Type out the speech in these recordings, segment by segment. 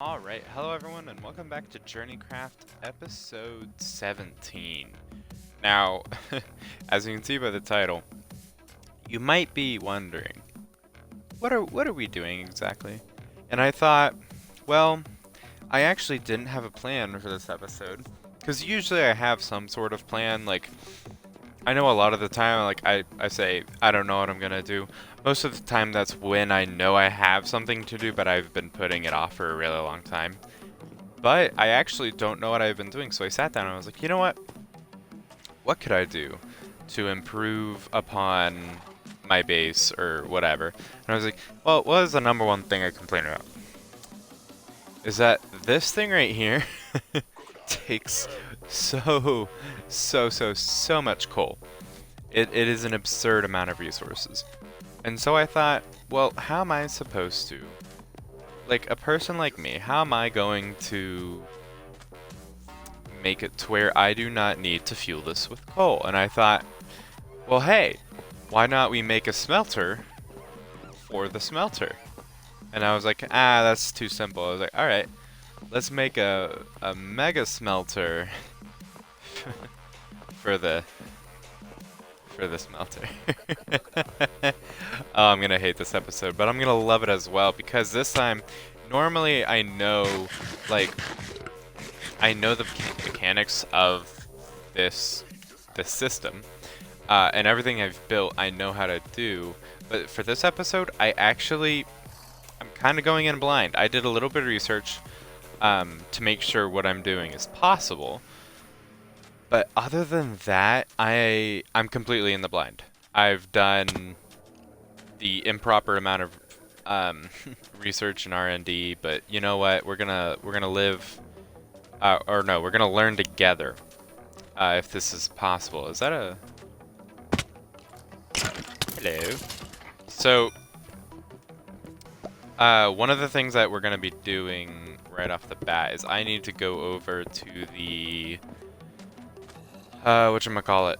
Alright, hello everyone and welcome back to Journeycraft episode 17. Now, as you can see by the title, you might be wondering, what are we doing exactly? And I thought, well, I actually didn't have a plan for this episode, because usually I have some sort of plan. Like, I know a lot of the time, like, I say, I don't know what I'm gonna do. Most of the time that's when I know I have something to do, but I've been putting it off for a really long time. But I actually don't know what I've been doing, so I sat down and I was like, you know what? What could I do to improve upon my base or whatever? And I was like, well, what is the number one thing I complain about? Is that this thing right here takes so much coal. It is an absurd amount of resources. And so I thought, well, how am I supposed to, like a person like me, how am I going to make it to where I do not need to fuel this with coal? And I thought, well, hey, why not we make a smelter for the smelter? And I was like, that's too simple. I was like, alright, let's make a mega smelter for the smelter. Oh, I'm gonna hate this episode, but I'm gonna love it as well, because this time, normally I know, like, I know the mechanics of this system, and everything I've built I know how to do, but for this episode, I'm kind of going in blind. I did a little bit of research to make sure what I'm doing is possible. But other than that, I'm completely in the blind. I've done the improper amount of research and R&D, but you know what? We're gonna live, or no, we're gonna learn together if this is possible. Is that a hello? So one of the things that we're gonna be doing right off the bat is I need to go over to the whatchamacallit,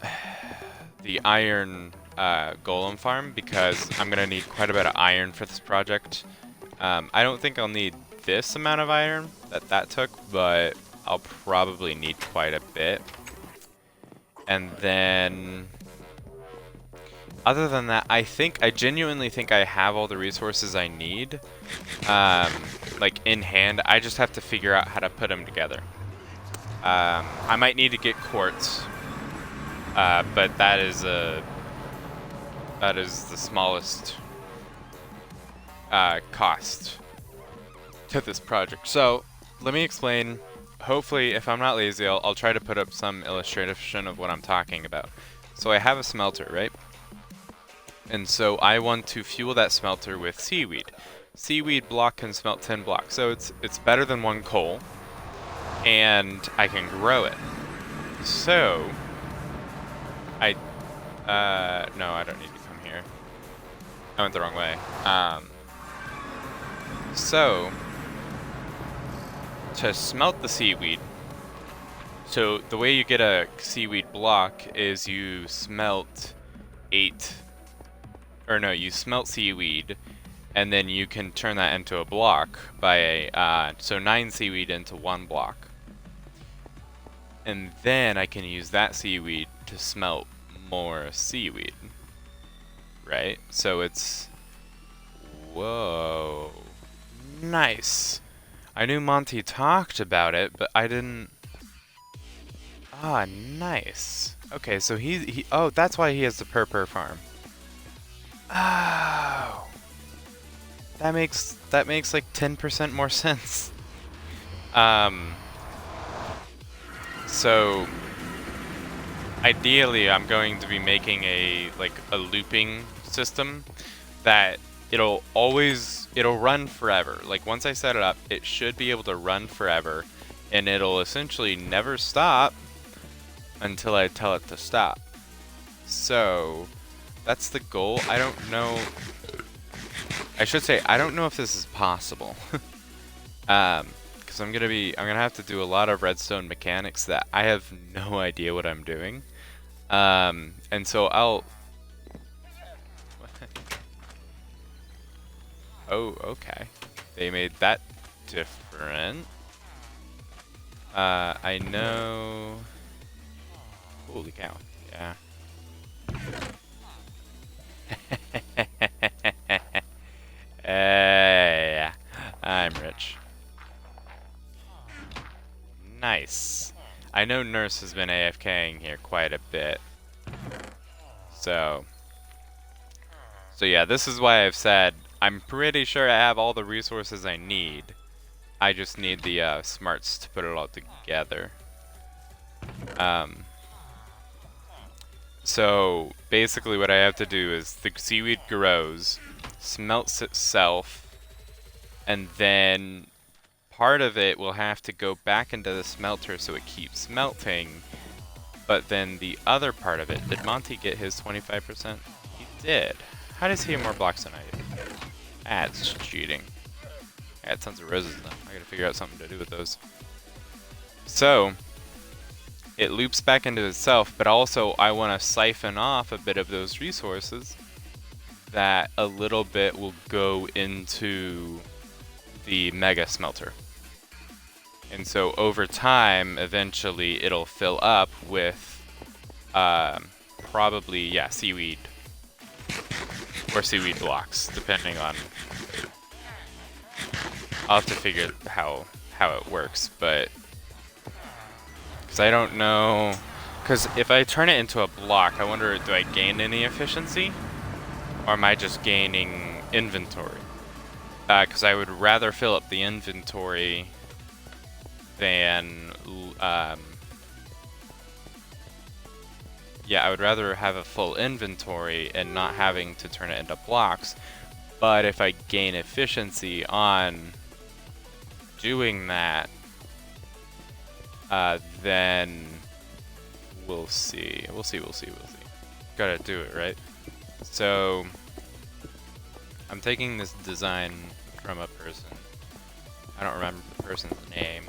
the iron golem farm, because I'm gonna need quite a bit of iron for this project. I don't think I'll need this amount of iron that took, but I'll probably need quite a bit. And then, other than that, I genuinely think I have all the resources I need, like in hand. I just have to figure out how to put them together. I might need to get quartz, but that is the smallest cost to this project. So let me explain. Hopefully, if I'm not lazy, I'll try to put up some illustration of what I'm talking about. So I have a smelter, right? And so I want to fuel that smelter with seaweed. Seaweed block can smelt 10 blocks, so it's better than 1 coal, and I can grow it. So no, I don't need to come here. I went the wrong way. So to smelt the seaweed, so the way you get a seaweed block is you smelt you smelt seaweed, and then you can turn that into a block by so 9 seaweed into 1 block. And then I can use that seaweed to smelt more seaweed, right? So it's, whoa, nice. I knew Monty talked about it, but I didn't. Ah, nice. Okay, so oh, that's why he has the purr farm. Oh, that makes like 10% more sense. So ideally, I'm going to be making a looping system that it'll run forever. Like, once I set it up, it should be able to run forever, and it'll essentially never stop until I tell it to stop. So that's the goal. I don't know. I should say, I don't know if this is possible. Because I'm gonna have to do a lot of redstone mechanics that I have no idea what I'm doing. And so I'll. Oh, okay. They made that different. I know... Holy cow, yeah. Yeah, I'm rich. Nice. I know Nurse has been AFKing here quite a bit. So yeah, this is why I've said I'm pretty sure I have all the resources I need. I just need the smarts to put it all together. So basically what I have to do is the seaweed grows, smelts itself, and then part of it will have to go back into the smelter so it keeps melting. But then the other part of it, did Monty get his 25%? He did. How does he have more blocks than I do? That's cheating. I had tons of roses though. I gotta figure out something to do with those. So, it loops back into itself, but also I want to siphon off a bit of those resources that a little bit will go into the mega smelter. And so over time, eventually it'll fill up with probably, yeah, seaweed or seaweed blocks, depending on... I'll have to figure how it works, but... Because I don't know... Because if I turn it into a block, I wonder, do I gain any efficiency? Or am I just gaining inventory? Because I would rather fill up the inventory than... yeah, I would rather have a full inventory and not having to turn it into blocks. But if I gain efficiency on doing that, then we'll see. We'll see. Gotta do it, right? So I'm taking this design from a person. I don't remember the person's name.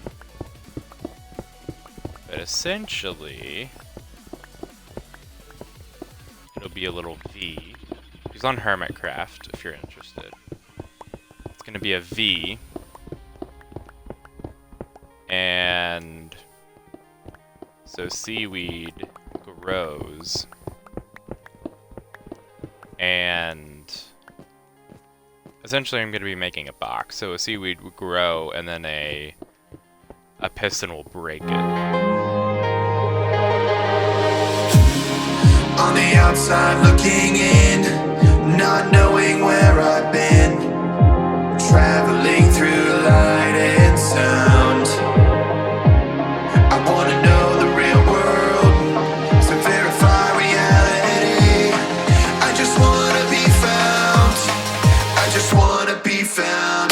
But essentially, it'll be a little V. He's on Hermitcraft, if you're interested. It's gonna be a V. And so seaweed grows. And essentially I'm gonna be making a box. So a seaweed will grow and then a piston will break it. On the outside looking in, not knowing where I've been, traveling through light and sound. I wanna know the real world, so verify reality. I just wanna be found, I just wanna be found.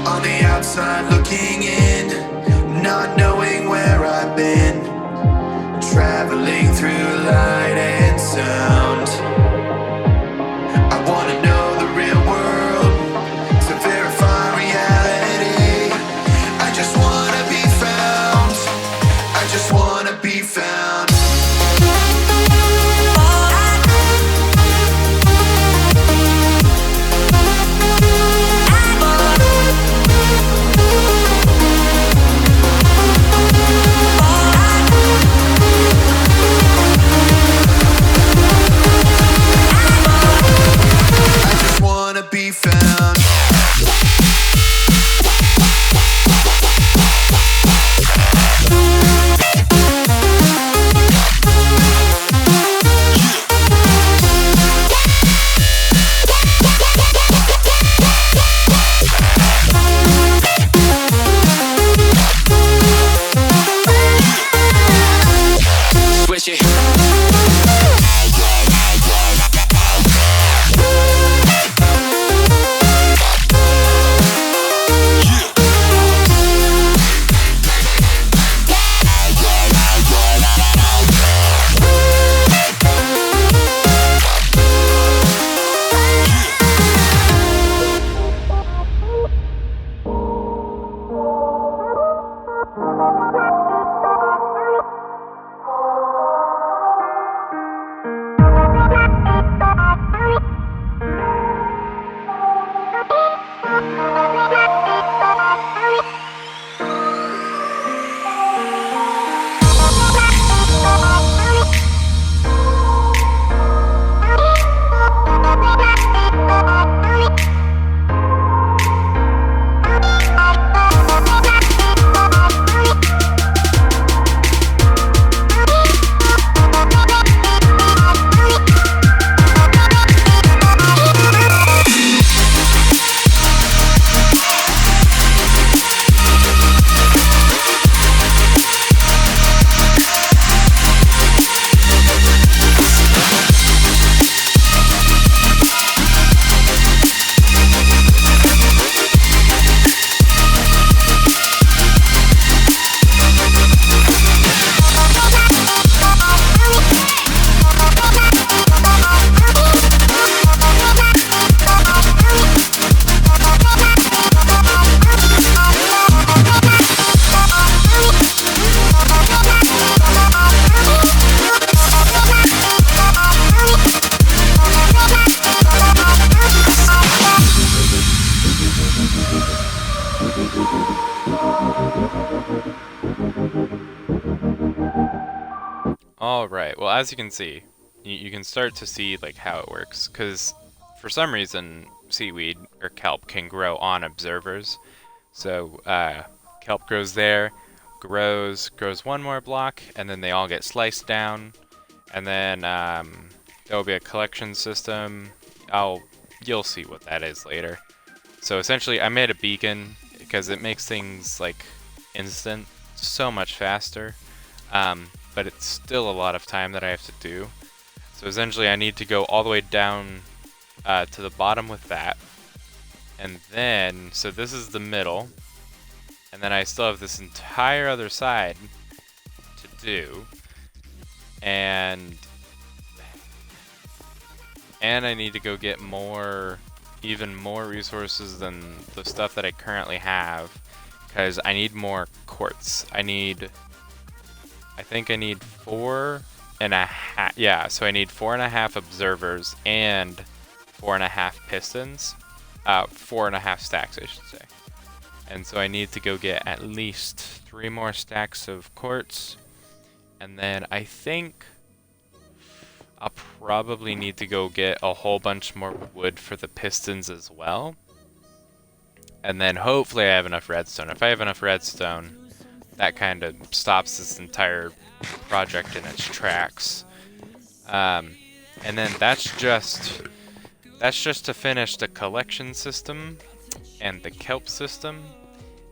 On the outside looking in, not knowing where I've been, traveling through light and sound. I wanna know the real world, to verify reality. I just wanna Alright, well as you can see, you can start to see like how it works, because for some reason seaweed or kelp can grow on observers. So kelp grows there, grows one more block, and then they all get sliced down, and then there will be a collection system. You'll see what that is later. So essentially I made a beacon because it makes things like instant so much faster. But it's still a lot of time that I have to do. So essentially I need to go all the way down to the bottom with that. And then, so this is the middle. And then I still have this entire other side to do. And I need to go get even more resources than the stuff that I currently have. Because I need more quartz. I think I need 4.5. Yeah, so I need 4.5 observers and 4.5 pistons. 4.5 stacks, I should say. And so I need to go get at least 3 more stacks of quartz. And then I think I'll probably need to go get a whole bunch more wood for the pistons as well. And then hopefully I have enough redstone. If I have enough redstone, that kind of stops this entire project in its tracks. And then that's just to finish the collection system and the kelp system,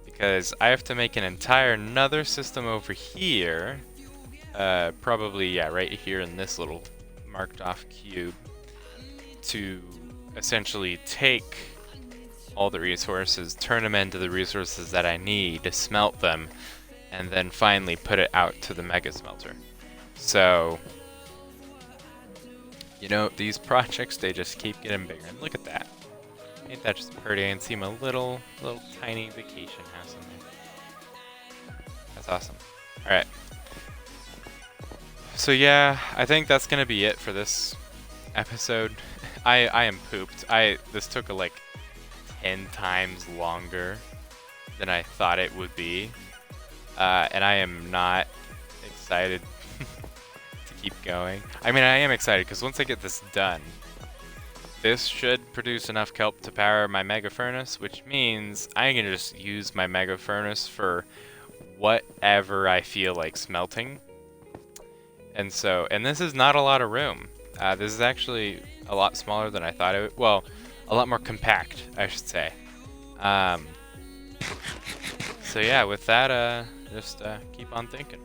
because I have to make an entire another system over here, probably, yeah, right here in this little marked off cube, to essentially take all the resources, turn them into the resources that I need to smelt them, and then finally put it out to the mega smelter. So, you know, these projects, they just keep getting bigger. And look at that. Ain't that just pretty? I can see my little tiny vacation house in there. That's awesome. Alright. So yeah, I think that's gonna be it for this episode. I am pooped. This took like 10 times longer than I thought it would be. And I am not excited to keep going. I mean, I am excited because once I get this done, this should produce enough kelp to power my mega furnace, which means I can just use my mega furnace for whatever I feel like smelting. And this is not a lot of room. This is actually a lot smaller than I thought it would. Well, a lot more compact, I should say. So yeah, with that, just keep on thinking.